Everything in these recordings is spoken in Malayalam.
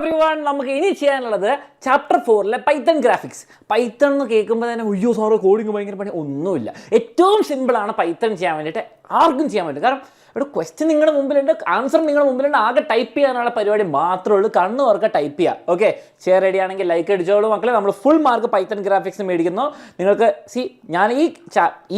എവ്രിവൺ, നമുക്ക് ഇനി ചെയ്യാനുള്ളത് ചാപ്റ്റർ 4-ലെ പൈത്തൺ ഗ്രാഫിക്സ്. പൈത്തൺ എന്ന് കേൾക്കുമ്പോൾ തന്നെ അയ്യോ സാറ് കോഡിങ് ഭയങ്കര പണി ഒന്നുമില്ല. ഏറ്റവും സിമ്പിളാണ് പൈത്തൺ ചെയ്യാൻ വേണ്ടിയിട്ട്, ആർക്കും ചെയ്യാൻ പറ്റും. കാരണം ഇവിടെ ക്വസ്റ്റ്യൻ നിങ്ങളുടെ മുമ്പിലുണ്ട്, ആൻസർ നിങ്ങളുടെ മുമ്പിലുണ്ട്, ആകെ ടൈപ്പ് ചെയ്യാനുള്ള പരിപാടി മാത്രമേ ഉള്ളൂ. കണ്ണ് തുറക്കുക, ടൈപ്പ് ചെയ്യുക. ഓക്കെ, ഷെയർ റെഡി ആണെങ്കിൽ ലൈക്ക് അടിച്ചോളൂ മക്കളെ. നമ്മൾ ഫുൾ മാർക്ക് പൈത്തൺ ഗ്രാഫിക്സ് മേടിക്കുന്നു. നിങ്ങൾക്ക് ഞാൻ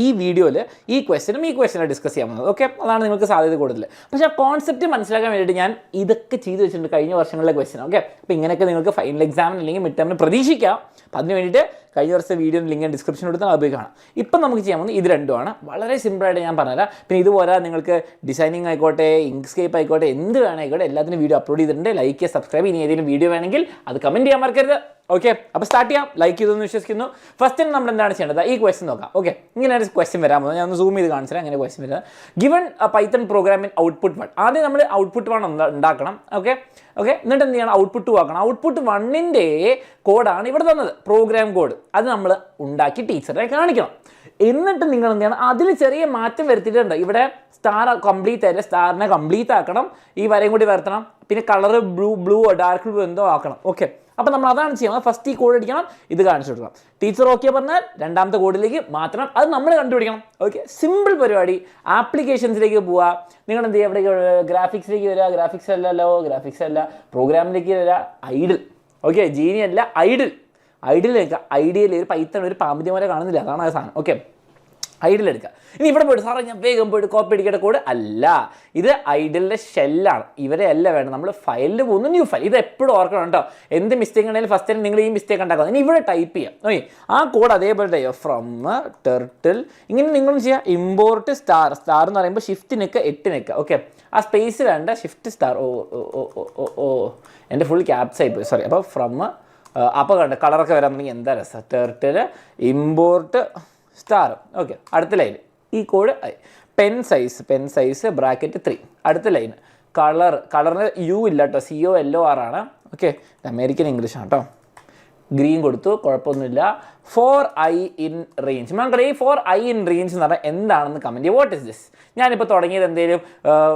ഈ വീഡിയോയിൽ ഈ ക്വസ്റ്റ്യനും ഡിസ്കസ് ചെയ്യാൻ പോകുന്നത്. ഓക്കെ, അതാണ് നിങ്ങൾക്ക് സാധ്യത കൂടുതൽ. പക്ഷേ ആ കോൺസെപ്റ്റ് മനസ്സിലാക്കാൻ വേണ്ടിയിട്ട് ഞാൻ ഇതൊക്കെ ചെയ്ത് വെച്ചിട്ടുണ്ട് കഴിഞ്ഞ വർഷങ്ങളിലെ ക്വസ്റ്റ്യൻ. ഓക്കെ, അപ്പോൾ ഇങ്ങനെയൊക്കെ നിങ്ങൾക്ക് ഫൈനൽ എക്സാമിന് അല്ലെങ്കിൽ മിഡ് ടേമിന് പ്രതീക്ഷിക്കാം. അപ്പം അതിന് വേണ്ടിയിട്ട് കഴിഞ്ഞ വർഷത്തെ വീഡിയോ ലിങ്ക് ഡിസ്ക്രിപ്ഷൻ എടുത്താൽ അത് പോയി കാണാം. ഇപ്പം നമുക്ക് ചെയ്യാൻ പോകുന്നത് ഇത് രണ്ടുമാണ്. വളരെ സിമ്പിളായിട്ട് ഞാൻ പറഞ്ഞുതരാം. പിന്നെ ഇതുപോലെ നിങ്ങൾക്ക് ഡിസൈനിങ് ആയിക്കോട്ടെ, ഇങ്ക്സ്കേപ്പ് ആയിക്കോട്ടെ, എന്ത് വേണമെങ്കിൽ എല്ലാത്തിനും വീഡിയോ അപ്ലോഡ് ചെയ്തിട്ടുണ്ട്. ലൈക്ക് ചെയ്യുക, സബ്സ്ക്രൈബ്. ഇനി ഏതെങ്കിലും വീഡിയോ വേണമെങ്കിൽ അത് കമൻറ്റ് ചെയ്യാൻ മറക്കരുത്. ഓക്കെ, അപ്പോൾ സ്റ്റാർട്ട് ചെയ്യാം. ലൈക്ക് ചെയ്തെന്ന് വിശ്വസിക്കുന്നു. ഫസ്റ്റ് നമ്മൾ എന്താണ് ചെയ്യേണ്ടത്? ഈ ക്വസ്റ്റ്യൻ നോക്കാം. ഓക്കെ, ഇങ്ങനെ ഒരു ക്വസ്റ്റ്യൻ വരാൻ പോകുന്നത് ഞാൻ ഒന്ന് സൂം ചെയ്ത് കാണിച്ചാൽ അങ്ങനെ ക്വസ്റ്റ്യൻ വരുന്നത്. Given Python programme in output 1. ആദ്യം നമ്മൾ ഔട്ട്പുട്ട് 1 ഉണ്ടാക്കണം. ഓക്കെ, എന്നിട്ട് എന്ത് ചെയ്യണം? ഔട്ട്പുട്ട് 2 ആക്കണം. ഔട്ട്പുട്ട് 1-ന്റെ കോഡാണ് ഇവിടെ തന്നത്, പ്രോഗ്രാം കോഡ്. അത് നമ്മൾ ഉണ്ടാക്കി ടീച്ചറെ കാണിക്കണം. എന്നിട്ട് നിങ്ങൾ എന്ത് ചെയ്യണം? അതിൽ ചെറിയ മാറ്റം വരുത്തിയിട്ടുണ്ട്. ഇവിടെ സ്റ്റാർ കംപ്ലീറ്റ് ആയിട്ട് സ്റ്റാറിനെ കംപ്ലീറ്റ് ആക്കണം, ഈ വരയും കൂടി വരുത്തണം, പിന്നെ കളർ ബ്ലൂ ഡാർക്ക് ബ്ലൂ എന്തോ ആക്കണം. ഓക്കെ, അപ്പോൾ നമ്മൾ അതാണ് ചെയ്യുന്നത്. ഫസ്റ്റ് ഈ കോഡ് അടിക്കണം, ഇത് കാണിച്ചു കൊടുക്കണം. ടീച്ചർ ഓക്കെ പറഞ്ഞാൽ രണ്ടാമത്തെ കോഡിലേക്ക് മാറ്റണം, അത് നമ്മൾ കണ്ടുപിടിക്കണം. ഓക്കെ, സിമ്പിൾ പരിപാടി. ആപ്ലിക്കേഷൻസിലേക്ക് പോവുക. നിങ്ങൾ എന്ത് ചെയ്യുക? ഇവിടെ ഗ്രാഫിക്സിലേക്ക് വരിക. ഗ്രാഫിക്സ് അല്ല, പ്രോഗ്രാമിലേക്ക് വരിക. ഐഡിൽ. ഓക്കെ, ജീനി അല്ല, ഐഡിലേക്ക്. ഐഡിയയിൽ ഒരു പൈത്തൺ ഒരു പാമ്പിന്റെ പോലെ കാണുന്നില്ല, അതാണ് ആ സാധനം. ഓക്കെ, ഐഡിൽ എടുക്കുക. ഇനി ഇവിടെ പോയിട്ട് സാറേ ഞാൻ വേഗം പോയിട്ട് കോപ്പി അടിക്കേണ്ട കോഡ് അല്ല, ഇത് ഐഡിലിൻ്റെ ഷെല്ലാണ്. ഇവരെ അല്ല വേണം, നമ്മൾ ഫയലിൽ പോകുന്നു, ന്യൂ ഫയൽ. ഇത് എപ്പോഴും ഓർക്കണം കേട്ടോ. എന്ത് മിസ്റ്റേക്ക് ഉണ്ടെങ്കിലും ഫസ്റ്റ് ടൈം നിങ്ങൾ ഈ മിസ്റ്റേക്ക് ഉണ്ടാക്കുക. ഇനി ഇവിടെ ടൈപ്പ് ചെയ്യാം. ഓക്കെ, ആ കോഡ് അതേപോലെ ടൈപ്പ് ഫ്രം ടെർട്ടിൽ. ഇങ്ങനെ നിങ്ങളും ചെയ്യുക. ഇമ്പോർട്ട് സ്റ്റാർ എന്ന് പറയുമ്പോൾ ഷിഫ്റ്റ് നിൽക്കുക, 8 നിൽക്കുക. ഓക്കെ, ആ സ്പേസ് വേണ്ട, ഷിഫ്റ്റ് സ്റ്റാർ. ഓ എൻ്റെ ഫുൾ ക്യാപ്സ് ആയിപ്പോയി, സോറി. അപ്പോൾ ഫ്രം അപ്പോൾ കണ്ട കളറൊക്കെ വരാൻ തുടങ്ങി, എന്താ രസം. Turtle import star. ഓക്കെ, അടുത്ത ലൈൻ ഈ കോഡ്. Pen size bracket 3. അടുത്ത ലൈൻ കളറിന് യു ഇല്ല കേട്ടോ, COLOR ആണ്. ഓക്കെ, അമേരിക്കൻ ഇംഗ്ലീഷ് ആണ് കേട്ടോ. ഗ്രീൻ കൊടുത്തു, കുഴപ്പമൊന്നുമില്ല. 4i in range. മക്കളെ ഈ 4i in range എന്ന് പറഞ്ഞാൽ എന്താണെന്ന് കമൻറ്റ് ചെയ്യുക. What is this? ഞാനിപ്പോൾ തുടങ്ങിയത് എന്തെങ്കിലും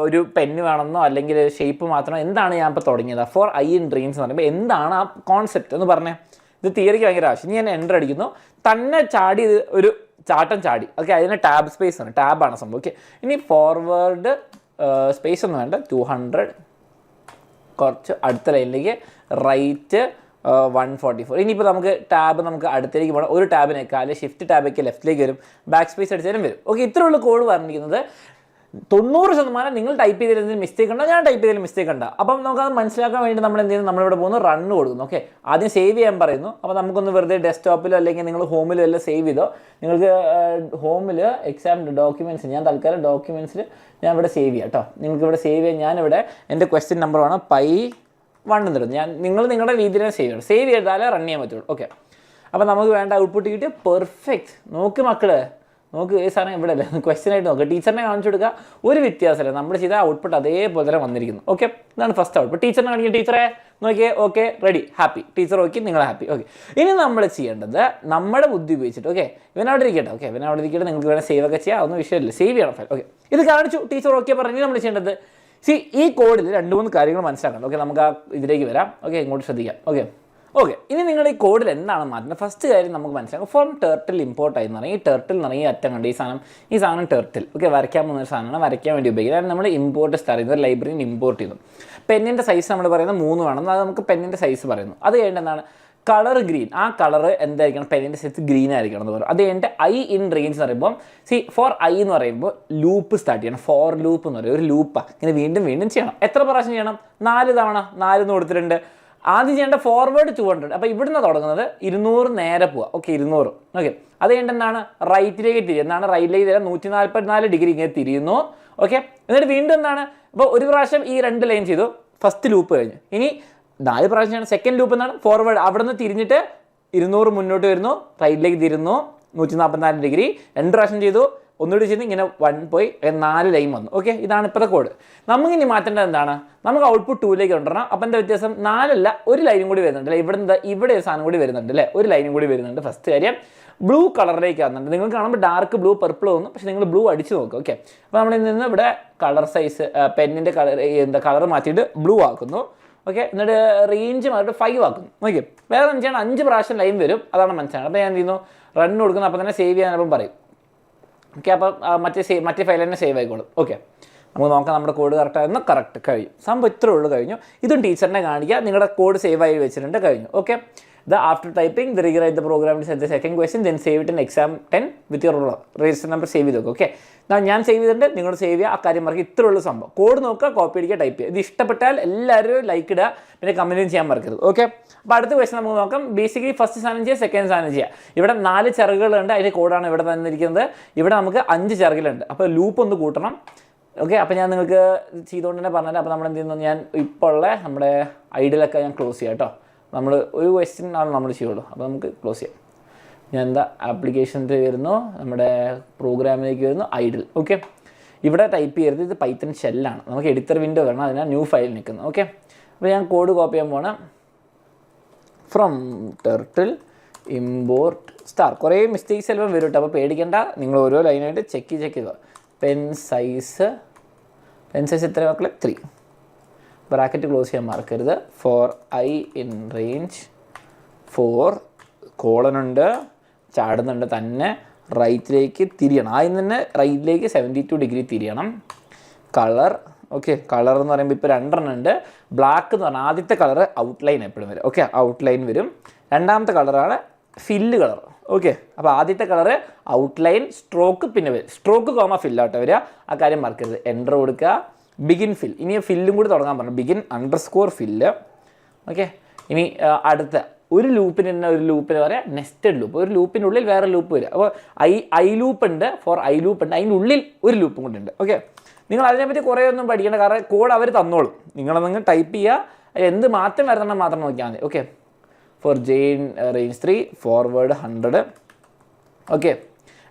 ഒരു പെന്ന് വേണമെന്നോ അല്ലെങ്കിൽ ഷേപ്പ് മാത്രമോ, എന്താണ് ഞാൻ ഇപ്പോൾ തുടങ്ങിയത്? 4i in range എന്ന് പറയുമ്പോൾ എന്താണ് ആ കോൺസെപ്റ്റ് എന്ന് പറഞ്ഞേ. ഇത് തിയറിക്ക് ഭയങ്കര ആവശ്യം. ഞാൻ എൻ്റർ അടിക്കുന്നു, തന്നെ ചാടി ഒരു ചാട്ടം ചാടി. ഓക്കെ, അതിന് ടാബ് സ്പേസ് ആണ്, ടാബാണ് സംഭവം. ഓക്കെ, ഇനി ഫോർവേഡ് സ്പേസ് ഒന്നും വേണ്ട, 200 കുറച്ച് അടുത്ത ലൈനിലേക്ക് റൈറ്റ് 144. ഇനിയിപ്പോൾ നമുക്ക് അടുത്തേക്ക് പോകണം. ഒരു ടാബിനേക്കാൾ അല്ലെങ്കിൽ ഷിഫ്റ്റ് ടാബൊക്കെ ലെഫ്റ്റിലേക്ക് വരും, ബാക്ക് സ്പേസ് അടിച്ചാലും വരും. ഓക്കെ, ഇത്രയുള്ള കോഡ് പറഞ്ഞിരിക്കുന്നത്. 90% നിങ്ങൾ ടൈപ്പ് ചെയ്തതിൽ മിസ്റ്റേക്ക് ഉണ്ടോ, ഞാൻ ടൈപ്പ് ചെയ്തതിൽ മിസ്റ്റേക്ക് ഉണ്ടോ. അപ്പം നമുക്കത് മനസ്സിലാക്കാൻ വേണ്ടി നമ്മൾ എന്ത് ചെയ്യുന്നു? നമ്മളിവിടെ പോകുന്നു, റണ്ണ് കൊടുക്കുന്നു. ഓക്കെ, ആദ്യം സേവ് ചെയ്യാൻ പറയുന്നു. അപ്പോൾ നമുക്കൊന്ന് വെറുതെ ഡെസ്ക്ടോപ്പിലോ അല്ലെങ്കിൽ നിങ്ങൾ ഹോമിലോ എല്ലാം സേവ് ചെയ്തോ. നിങ്ങൾക്ക് ഹോമിൽ എക്സാം ഡോക്യുമെൻറ്റ്സ്, ഞാൻ തൽക്കാലം ഡോക്യുമെൻറ്റ്സിൽ ഞാൻ ഇവിടെ സേവ് ചെയ്യാം കേട്ടോ. നിങ്ങൾക്ക് ഇവിടെ സേവ് ചെയ്യാൻ ഞാനിവിടെ എൻ്റെ ക്വസ്റ്റ്യൻ നമ്പറാണ് π1 എന്നിടുന്നു. നിങ്ങൾ നിങ്ങളുടെ രീതിയിൽ സേവ് ചെയ്യണം. സേവ് ചെയ്താലേ റൺ ചെയ്യാൻ പറ്റുള്ളൂ. ഓക്കെ, അപ്പോൾ നമുക്ക് വേണ്ട ഔട്ട്പുട്ട് കിട്ടിയ പെർഫെക്റ്റ്. നോക്ക് മക്കള്, നോക്ക് ഈ സാധനം ഇവിടെ അല്ലേ, ക്വസ്റ്റ്യൻ ആയിട്ട് നോക്കുക. ടീച്ചറിനെ കാണിച്ചു കൊടുക്കുക, ഒരു വ്യത്യാസമല്ല. നമ്മൾ ചെയ്ത ഔട്ട്പുട്ട് അതേപോലെ തന്നെ വന്നിരിക്കുന്നു. ഓക്കെ, ഇതാണ് ഫസ്റ്റ് ഔട്ട്പുട്ട്. ടീച്ചറിനെ കാണിക്കുക, ടീച്ചറെ നോക്കിയേ, okay ready, happy. Teacher okay, നിങ്ങൾ ഹാപ്പി. ഓക്കെ, ഇനി നമ്മൾ ചെയ്യേണ്ടത് നമ്മുടെ ബുദ്ധി ഉപയോഗിച്ചിട്ട്. ഓക്കെ, ഇവനവിടെ ഇരിക്കട്ടെ. ഓക്കെ, ഇവനവിടെ ഇരിക്കട്ടെ. നിങ്ങൾക്ക് വേണം സേവ് ഒക്കെ ചെയ്യാം, ഒന്നും വിഷയമില്ല. സേവ് ചെയ്യണം ഫയൽ. ഓക്കെ, ഇത് കാണിച്ചു, ടീച്ചർ ഓക്കെ പറഞ്ഞു. നമ്മൾ ചെയ്യേണ്ടത് ഈ കോഡിൽ 2-3 കാര്യങ്ങൾ മനസ്സിലാക്കണം. ഓക്കെ, നമുക്ക് ആ ഇതിലേക്ക് വരാം. ഓക്കെ, ഇങ്ങോട്ട് ശ്രദ്ധിക്കാം. ഓക്കെ, ഇനി നിങ്ങളുടെ ഈ കോഡിൽ എന്താണ് മാറ്റുന്നത്? ഫസ്റ്റ് കാര്യം നമുക്ക് മനസ്സിലാക്കാം. ഫ്രം ടെർട്ടിൽ ഇമ്പോർട്ട് ആയി എന്ന് പറഞ്ഞാൽ ഈ ടെർട്ടിൽ എന്ന് പറഞ്ഞാൽ ഈ അറ്റം കണ്ട് ഈ സാധനം ടെർട്ടിൽ. ഓക്കെ, വരയ്ക്കാൻ പോകുന്ന ഒരു സാധനമാണ്, വരയ്ക്കാൻ വേണ്ടി ഉപയോഗിക്കുന്നത്. നമ്മൾ ഇമ്പോർട്ട് സ്റ്റാർ ചെയ്യുന്നത് ലൈബ്രറിയിൽ ഇമ്പോർട്ട് ചെയ്യുന്നു. പെന്നിൻ്റെ സൈസ് നമ്മൾ പറയുന്നത് 3 വേണം, അത് നമുക്ക് പെന്നിൻ്റെ സൈസ് പറയുന്നു. അത് കഴിഞ്ഞിട്ട് എന്താണ്? Colour green. ആ കളർ എന്തായിരിക്കണം? പെന്നിൻ്റെ സൈസ് ഗ്രീൻ ആയിരിക്കണം എന്ന് പറയും. അത് കഴിഞ്ഞിട്ട് i in range എന്ന് പറയുമ്പോൾ ഫോർ ഐ എന്ന് പറയുമ്പോൾ ലൂപ്പ് സ്റ്റാർട്ട് ചെയ്യണം. ഫോർ ലൂപ്പ് എന്ന് പറയും, ഒരു ലൂപ്പാണ്. ഇങ്ങനെ വീണ്ടും ചെയ്യണം. എത്ര പ്രാവശ്യം ചെയ്യണം? 4 തവണ. 4 എന്ന് കൊടുത്തിട്ടുണ്ട്. ആദ്യം ചെയ്യേണ്ട ഫോർവേഡ് 200. അപ്പോൾ ഇവിടുന്ന് തുടങ്ങുന്നത് 200 നേരെ പോവുക. ഓക്കെ, 200. ഓക്കെ, അത് കഴിഞ്ഞിട്ട് എന്താണ്? റൈറ്റിലേക്ക് തിരിയുക. എന്താണ് റൈറ്റിലേക്ക് തിരിയുക? 144 ഡിഗ്രി ഇങ്ങനെ തിരിയുന്നു. ഓക്കെ, എന്നിട്ട് വീണ്ടും എന്താണ്? അപ്പോൾ ഒരു പ്രാവശ്യം ഈ 2 ലൈൻ ചെയ്തു, ഫസ്റ്റ് ലൂപ്പ് കഴിഞ്ഞു. ഇനി 4 പ്രാവശ്യമാണ് സെക്കൻഡ് ലൂപ്പ്. എന്നാണ് ഫോർവേഡ്. അവിടെ നിന്ന് തിരിഞ്ഞിട്ട് 200 മുന്നോട്ട് വരുന്നു, റൈറ്റിലേക്ക് തിരുന്നു, 144 ഡിഗ്രി 2 പ്രാവശ്യം ചെയ്തു, ഒന്നുകൂടി ചെയ്ത് ഇങ്ങനെ 1 പോയി 4 ലൈൻ വന്നു. ഓക്കെ, ഇതാണ് ഇപ്പോഴത്തെ കോഡ്. നമുക്കിനി മാറ്റേണ്ടത് എന്താണ്? നമുക്ക് ഔട്ട്പുട്ട് 2ലേക്ക് കൊണ്ടുവരണം. അപ്പം എൻ്റെ വ്യത്യാസം 4 അല്ല, ഒരു ലൈനും കൂടി വരുന്നുണ്ട് അല്ലേ. ഇവിടെ ഒരു സാധനം കൂടി വരുന്നുണ്ട് അല്ലേ, ഒരു ലൈനും കൂടി വരുന്നുണ്ട്. ഫസ്റ്റ് കാര്യം ബ്ലൂ കളറിലേക്ക് വന്നിട്ടുണ്ട്. നിങ്ങൾ കാണുമ്പോൾ ഡാർക്ക് ബ്ലൂ പർപ്പിൾ തോന്നും, പക്ഷേ നിങ്ങൾ ബ്ലൂ അടിച്ച് നോക്കുക. ഓക്കെ, അപ്പോൾ നമ്മളിൽ നിന്ന് ഇവിടെ കളർ സൈസ് പെന്നിൻ്റെ കളർ മാറ്റിയിട്ട് ബ്ലൂ ആക്കുന്നു. ഓക്കെ, എന്നിട്ട് റേഞ്ച് മാറിയിട്ട് 5 ആക്കും. ഓക്കെ, വേറെ എന്ന് വെച്ചാൽ 5 പ്രാവശ്യം ലൈൻ വരും, അതാണ് മനസ്സിലായത്. അപ്പോൾ ഞാൻ എന്ത് ചെയ്യുന്നു, റൺ കൊടുക്കുന്നു, അപ്പോൾ തന്നെ സേവ് ചെയ്യാനപ്പം പറയും. ഓക്കെ, അപ്പം മറ്റേ ഫയൽ തന്നെ സേവ് ആയിക്കോളും. ഓക്കെ, നമുക്ക് നോക്കാം നമ്മുടെ കോഡ് കറക്റ്റായിരുന്നു. കറക്റ്റ് കഴിഞ്ഞു, സംഭവം ഇത്രേ ഉള്ളൂ, കഴിഞ്ഞു. ഇതും ടീച്ചറിനെ കാണിക്കുക, നിങ്ങളുടെ കോഡ് സേവ് ആയി വെച്ചിട്ടുണ്ട്, കഴിഞ്ഞു. Okay, after typing the rewrite the program to set the second question, then save it in exam 10 with your register number save ചെയ്ത് നോക്കുക. ഓക്കെ, ഞാൻ സേവ് ചെയ്തിട്ടുണ്ട്, നിങ്ങൾ സേവ് ചെയ്യുക, ആ കാര്യം മറക്കുക. ഇത്രേ ഉള്ളൂ സംഭവം. കോഡ് നോക്കുക, കോപ്പി അടിക്കുക, ടൈപ്പ് ചെയ്യുക. ഇത് ഇഷ്ടപ്പെട്ടാൽ എല്ലാവരും ലൈക്ക് ഇടുക, പിന്നെ കമൻറ്റും ചെയ്യാൻ മറക്കരുത്. ഓക്കെ, അപ്പോൾ അടുത്ത ക്വസ്റ്റൻ നമുക്ക് നോക്കാം. ബേസിക്കലി ഫസ്റ്റ് സാധനം ചെയ്യുക, സെക്കൻഡ് സാധനം ചെയ്യുക. ഇവിടെ 4 ചിറകുകളുണ്ട്, അതിൻ്റെ കോഡാണ് ഇവിടെ തന്നിരിക്കുന്നത്. ഇവിടെ നമുക്ക് 5 ചിറകിലുണ്ട്, അപ്പോൾ ലൂപ്പ് ഒന്ന് കൂട്ടണം. ഓക്കെ, അപ്പോൾ ഞാൻ നിങ്ങൾക്ക് ചെയ്തുകൊണ്ട് തന്നെ പറഞ്ഞത്. അപ്പോൾ നമ്മൾ എന്ത് ചെയ്യുന്നു, ഞാൻ ഇപ്പോൾ ഉള്ള നമ്മുടെ ഐഡിയലൊക്കെ ഞാൻ ക്ലോസ് ചെയ്യാം കേട്ടോ. നമ്മൾ ഒരു ക്വസ്റ്റ്യൻ ആണ് നമ്മൾ ചെയ്യുള്ളൂ, അപ്പോൾ നമുക്ക് ക്ലോസ് ചെയ്യാം. ഞാൻ എന്താ ആപ്ലിക്കേഷനിൽ വരുന്നു, നമ്മുടെ പ്രോഗ്രാമിലേക്ക് വരുന്നു, ഐഡിൽ. ഓക്കെ, ഇവിടെ ടൈപ്പ് ചെയ്യരുത്, ഇത് പൈത്തൺ ഷെല്ലാണ്. നമുക്ക് എഡിറ്റർ വിൻഡോ വേണം, അതിനാൽ ന്യൂ ഫയൽ നിൽക്കുന്നു. ഓക്കെ, അപ്പോൾ ഞാൻ കോഡ് കോപ്പി ചെയ്യാൻ പോകണം. From turtle import star. കുറേ മിസ്റ്റേക്സ് ചിലപ്പോൾ വരും കേട്ടോ, അപ്പോൾ പേടിക്കേണ്ട. നിങ്ങൾ ഓരോ ലൈനായിട്ട് ചെക്ക് ചെയ്യുക. പെൻ സൈസ് എത്ര മക്കളെ? 3. ബ്രാക്കറ്റ് ക്ലോസ് ചെയ്യാൻ മറക്കരുത്. ഫോർ ഐ ഇൻ റേഞ്ച് 4 കോളനുണ്ട്, ചാടുന്നുണ്ട്, തന്നെ റൈറ്റിലേക്ക് തിരിയണം. ആദ്യം തന്നെ റൈറ്റിലേക്ക് 72 ഡിഗ്രി തിരിയണം. കളർ, ഓക്കെ, കളർ എന്ന് പറയുമ്പോൾ ഇപ്പോൾ 2 ഉണ്ട്. ബ്ലാക്ക് എന്ന് പറഞ്ഞാൽ ആദ്യത്തെ കളർ ഔട്ട്ലൈൻ എപ്പോഴും വരും. ഓക്കെ, ഔട്ട്ലൈൻ വരും. രണ്ടാമത്തെ കളറാണ് ഫില്ല് കളർ. ഓക്കെ, അപ്പോൾ ആദ്യത്തെ കളറ് ഔട്ട്ലൈൻ, സ്ട്രോക്ക്, പിന്നെ വരും സ്ട്രോക്ക് കോമ ഫില്ലാട്ടോ വരിക, ആ കാര്യം മറക്കരുത്. എൻ്റർ കൊടുക്കുക, ബിഗിൻ ഫിൽ. ഇനി ഫില്ലും കൂടി തുടങ്ങാൻ പറഞ്ഞു, ബിഗിൻ _ ഫില്ല്. ഓക്കെ, ഇനി അടുത്ത ഒരു ലൂപ്പിന് തന്നെ ഒരു ലൂപ്പിന് പറയാം നെസ്റ്റഡ് ലൂപ്പ്. ഒരു ലൂപ്പിനുള്ളിൽ വേറെ ലൂപ്പ് വരിക. അപ്പോൾ ഐ ലൂപ്പ് ഉണ്ട്, ഫോർ ഐ ലൂപ്പ് ഉണ്ട്, അതിൻ്റെ ഉള്ളിൽ ഒരു ലൂപ്പും കൂടി ഉണ്ട്. ഓക്കെ, നിങ്ങൾ അതിനെപ്പറ്റി കുറേ ഒന്നും പഠിക്കേണ്ട, കാരണം കോഡ് അവർ തന്നോളും. നിങ്ങളതങ്ങ് ടൈപ്പ് ചെയ്യുക, അതിൽ എന്ത് മാറ്റം വരുത്തണം മാത്രം നോക്കിയാൽ മതി. ഓക്കെ, ഫോർ ജെയിൻ റേഞ്ച് 3 ഫോർവേഡ് 100. ഓക്കെ,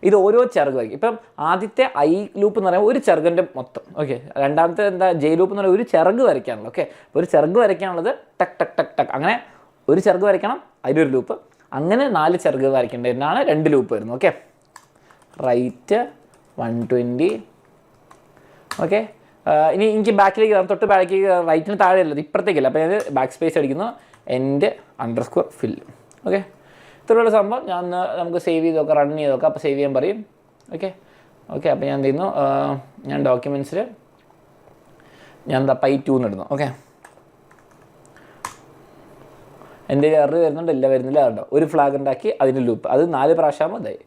ഇത് ഓരോ ചിറകായിരിക്കും. ഇപ്പം ആദ്യത്തെ ഐ ലൂപ്പ് എന്ന് പറയുമ്പോൾ ഒരു ചിറകിൻ്റെ മൊത്തം. ഓക്കെ, രണ്ടാമത്തെ എന്താ ജെ ലൂപ്പ് എന്ന് പറയുമ്പോൾ ഒരു ചിറക് വരയ്ക്കാനുള്ളത്. ഓക്കെ, ഒരു ചിറക് വരയ്ക്കാനുള്ളത് ടക്ക് ടക്ക് ടക്ക് ടക്ക്, അങ്ങനെ ഒരു ചിറക് വരയ്ക്കണം, അതിലൊരു ലൂപ്പ്, അങ്ങനെ 4 ചിറക് വരയ്ക്കേണ്ടതിനാണ് 2 ലൂപ്പ് വരുന്നത്. Okay, right 120. ഓക്കെ, ഇനി എനിക്ക് ബാക്കിലേക്ക് തൊട്ട് ബാക്കിലേക്ക് റൈറ്റിന് താഴെ ഉള്ളത് ഇപ്പുറത്തേക്കില്ല, അപ്പോൾ ഞാൻ ബാക്ക് സ്പേസ് അടിക്കുന്നു, എൻഡ് _ ഫിൽ. ഓക്കെ, ഇത്രയുള്ള സംഭവം. നമുക്ക് സേവ് ചെയ്ത് നോക്കാം, റൺ ചെയ്ത് നോക്കാം. അപ്പോൾ സേവ് ചെയ്യാൻ പറയും. ഓക്കെ, അപ്പോൾ ഞാൻ എന്ത് ചെയ്യുന്നു, ഞാൻ ഡോക്യുമെൻറ്റ്സിൽ ഞാൻ എന്താ പൈ2 ഇടുന്നു. ഓക്കെ, എൻ്റെ എറർ വരുന്നുണ്ട്, ഇല്ല വരുന്നില്ല, അതുണ്ടോ ഒരു ഫ്ലാഗ് ഉണ്ടാക്കി അതിൻ്റെ ലൂപ്പ്, അത് 4 പ്രാവശ്യമാകുമ്പോൾ ഇതായി.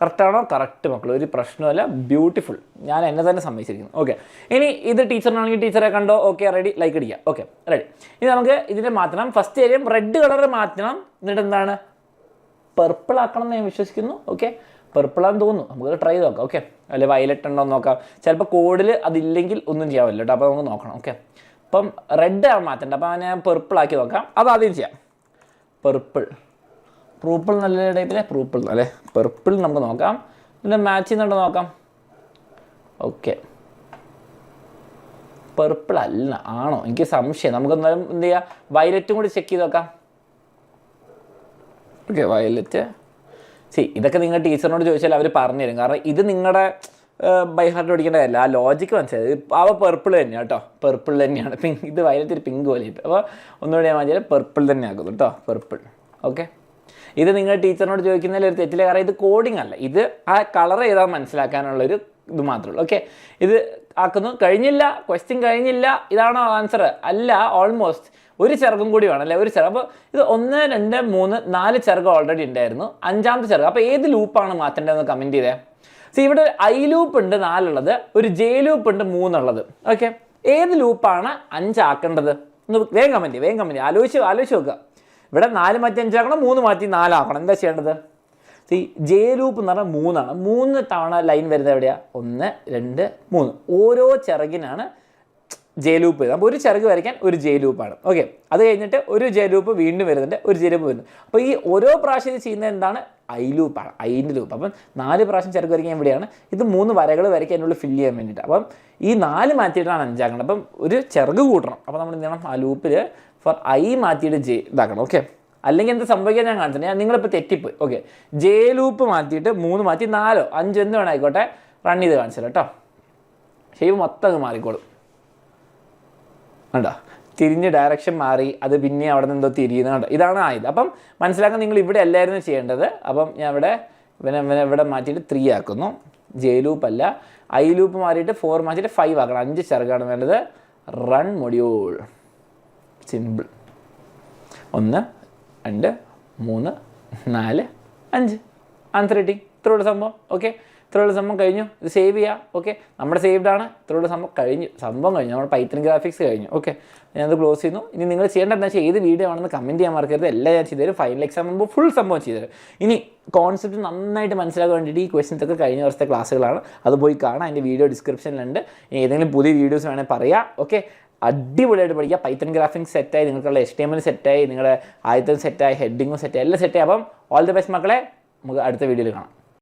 കറക്റ്റാണോ? കറക്റ്റ് മക്കൾ, ഒരു പ്രശ്നമല്ല, ബ്യൂട്ടിഫുൾ. ഞാൻ എന്നെ തന്നെ സമ്മതിച്ചിരിക്കുന്നു. ഓക്കെ, ഇനി ഇത് ടീച്ചറിനാണെങ്കിൽ ടീച്ചറെ കണ്ടോ? ഓക്കെ, റെഡി, ലൈക്ക് അടിക്കുക. Okay, ready. ഇനി നമുക്ക് ഇതിനെ മാറ്റണം. ഫസ്റ്റ് കാര്യം റെഡ് കളർ മാറ്റണം, എന്നിട്ട് എന്താണ് പർപ്പിൾ ആക്കണം എന്ന് ഞാൻ വിശ്വസിക്കുന്നു. ഓക്കെ, പർപ്പിളാന്ന് തോന്നുന്നു, നമുക്ക് ട്രൈ ചെയ്ത് നോക്കാം. ഓക്കെ, അല്ലെ വയലറ്റ് ഉണ്ടോ എന്ന് നോക്കാം. ചിലപ്പോൾ കോഡിൽ അതില്ലെങ്കിൽ ഒന്നും ചെയ്യാൻ പറ്റില്ല കേട്ടോ, അപ്പോൾ നമുക്ക് നോക്കണം. ഓക്കെ, അപ്പം റെഡ് ആണ് മാറ്റേണ്ടത്, അപ്പോൾ ഞാൻ പർപ്പിൾ ആക്കി നോക്കാം. അത് ആദ്യം ചെയ്യാം. പർപ്പിൾ നല്ല ടൈപ്പിലെ പർപ്പിൾ അല്ലേ, പർപ്പിൾ നമുക്ക് നോക്കാം. ഇതിൻ്റെ മാച്ച് ചെയ്യുന്നുണ്ടോ നോക്കാം. ഓക്കെ, പർപ്പിൾ അല്ല, ആണോ? എനിക്ക് സംശയം. നമുക്ക് എന്തായാലും എന്ത് ചെയ്യാം, വയലറ്റും കൂടി ചെക്ക് ചെയ്ത് നോക്കാം. Okay, violet. ഇതൊക്കെ നിങ്ങൾ ടീച്ചറിനോട് ചോദിച്ചാൽ അവർ പറഞ്ഞു തരും, കാരണം ഇത് നിങ്ങളുടെ ബൈ ഹാർട്ട് പഠിക്കേണ്ട കാര്യമില്ല, ആ ലോജിക്ക് മനസ്സിലായത്. അവ പർപ്പിൾ തന്നെയാണ് കേട്ടോ, പർപ്പിൾ തന്നെയാണ്. ഇത് വയലറ്റ് ഒരു പിങ്ക് പോലെ ഇപ്പം, അപ്പോൾ ഒന്നുകൂടി ഞാൻ പറഞ്ഞാൽ പർപ്പിൾ തന്നെ ആക്കുന്നു കേട്ടോ, പർപ്പിൾ. ഓക്കെ, ഇത് നിങ്ങൾ ടീച്ചറിനോട് ചോദിക്കുന്നതിൽ ഒരു തെറ്റില്ല, കാരണം ഇത് കോഡിങ് അല്ല, ഇത് ആ കളർ ചെയ്താൽ മനസ്സിലാക്കാനുള്ളൊരു ഇത് മാത്രമേ ഉള്ളൂ. ഓക്കെ, ഇത് ആക്കുന്നു. കഴിഞ്ഞില്ല, ക്വസ്റ്റ്യൻ കഴിഞ്ഞില്ല. ഇതാണോ ആൻസർ? അല്ല, ഓൾമോസ്റ്റ്. ഒരു ചിറകും കൂടി വേണം അല്ലേ, ഒരു ചിറക്. അപ്പോൾ ഇത് 1 2 3 4 ചിറക് ഓൾറെഡി ഉണ്ടായിരുന്നു, 5ാമത്തെ ചിറക്. അപ്പോൾ ഏത് ലൂപ്പാണ് മാറ്റേണ്ടതെന്ന് കമൻറ്റ് ചെയ്തേ. ഇവിടെ ഐ ലൂപ്പ് ഉണ്ട് 4 ഉള്ളത്, ഒരു ജെ ലൂപ്പ് ഉണ്ട് 3 ഉള്ളത്. ഓക്കെ, ഏത് ലൂപ്പാണ് 5 ആക്കേണ്ടത് ഒന്ന് വേഗം കമൻറ്റ്, ആലോചിച്ച് നോക്കുക. ഇവിടെ 4 മാറ്റി 5 ആക്കണം, 3 മാറ്റി 4 ആക്കണം. എന്താ ചെയ്യേണ്ടത്? ജെ ലൂപ്പ് എന്ന് പറഞ്ഞാൽ 3 ആണ്. 3 തവണ ലൈൻ വരുന്നത് എവിടെയാണ്? 1 2 3. ഓരോ ചിറകിനാണ് ജെ ലൂപ്പ് വരുന്നത്. അപ്പോൾ ഒരു ചിറക് വരയ്ക്കാൻ ഒരു ജെ ലൂപ്പാണ്. ഓക്കെ, അത് കഴിഞ്ഞിട്ട് ഒരു ജെ ലൂപ്പ് വീണ്ടും വരുന്നുണ്ട്, ഒരു ജെ ലൂപ്പ് വരുന്നു. അപ്പോൾ ഈ ഓരോ പ്രാവശ്യം ചെയ്യുന്നത് എന്താണ്? ഐ ലൂപ്പാണ്, ഐൻ്റെ ലൂപ്പ്. അപ്പം 4 പ്രാവശ്യം ചിറക് വരയ്ക്കാൻ എവിടെയാണ്? ഇത് 3 വരകൾ വരയ്ക്കാൻ അതിനുള്ള ഫില്ല് ചെയ്യാൻ വേണ്ടിയിട്ട്. അപ്പം ഈ 4 മാറ്റിയിട്ടാണ് 5 ആക്കണം. അപ്പം ഒരു ചിറക് കൂട്ടണം. അപ്പോൾ നമ്മൾ എന്ത് ചെയ്യണം? ആ ലൂപ്പിൽ ഫോർ ഐ മാറ്റിയിട്ട് ജെ ഇതാക്കണം. ഓക്കെ, അല്ലെങ്കിൽ എന്താ സംഭവിക്കാൻ ഞാൻ കാണിച്ചിട്ടുണ്ട്. നിങ്ങളിപ്പോൾ തെറ്റിപ്പോയി. ഓക്കെ, ജെ ലൂപ്പ് മാറ്റിയിട്ട് 3 മാറ്റി 4 5 എന്ത് വേണം ആയിക്കോട്ടെ, റൺ ചെയ്ത് കാണിച്ചില്ല കേട്ടോ. ഷേപ്പ് മൊത്തം അത് മാറിക്കോളും. കണ്ടോ, തിരിഞ്ഞ് ഡയറക്ഷൻ മാറി അത് പിന്നെ അവിടെ നിന്ന് എന്തോ തിരിയുന്നുണ്ട്. ഇതാണ് ആയത്. അപ്പം മനസ്സിലാക്കാൻ നിങ്ങൾ ഇവിടെ അല്ലായിരുന്നു ചെയ്യേണ്ടത്. അപ്പം ഞാൻ ഇവിടെ മാറ്റിയിട്ട് 3 ആക്കുന്നു. ജെ ലൂപ്പ് അല്ല, ഐ ലൂപ്പ് മാറിയിട്ട് 4 മാറ്റിയിട്ട് 5 ആക്കണം. 5 ചെറുക്കാണ് വേണ്ടത്. Run module. സിമ്പിൾ. 1 2 3 4 5 ആൻസർ കിട്ടി. ഇത്രയുള്ള സംഭവം. ഓക്കെ, ഇത്രയുള്ള സംഭവം കഴിഞ്ഞു. ഇത് സേവ് ചെയ്യുക. ഓക്കെ, നമ്മുടെ സേവ്ഡ് ആണ്. ഇത്രയുള്ള സംഭവം കഴിഞ്ഞു. നമ്മുടെ പൈത്തൺ ഗ്രാഫിക്സ് കഴിഞ്ഞു. ഓക്കെ, ഞാനത് ക്ലോസ് ചെയ്യുന്നു. ഇനി നിങ്ങൾ ചെയ്യേണ്ടത് എന്താ വെച്ചാൽ ഏത് വീഡിയോ ആണെന്ന് കമൻറ്റ് ചെയ്യാൻ മറക്കരുത്. എല്ലാം ഞാൻ ചെയ്തുതരും. ഫൈനൽ എക്സാം ആകുമ്പോൾ ഫുൾ സംഭവം ചെയ്തുതരും. ഇനി കോൺസെപ്റ്റ് നന്നായിട്ട് മനസ്സിലാക്കാൻ വേണ്ടിയിട്ട് ഈ ക്വസ്റ്റ്യൻസ് ഒക്കെ കഴിഞ്ഞ വർഷത്തെ ക്ലാസ്സുകളാണ്. അത് പോയി കാണാം. അതിൻ്റെ വീഡിയോ ഡിസ്ക്രിപ്ഷനിലുണ്ട്. ഏതെങ്കിലും പുതിയ വീഡിയോസ് വേണമെങ്കിൽ പറയാം. ഓക്കെ, അടിപൊളിയായിട്ട് പഠിക്കുക. പൈത്തൺ ഗ്രാഫിക്സ് സെറ്റായി, നിങ്ങൾക്കുള്ള HTML സെറ്റായി, നിങ്ങളുടെ ആദ്യത്തെ സെറ്റായി, ഹെഡിങ്ങും സെറ്റായി, എല്ലാം സെറ്റായി. അപ്പം ഓൾ ദി ബെസ്റ്റ് മക്കളെ. നമുക്ക് അടുത്ത വീഡിയോയിൽ കാണാം.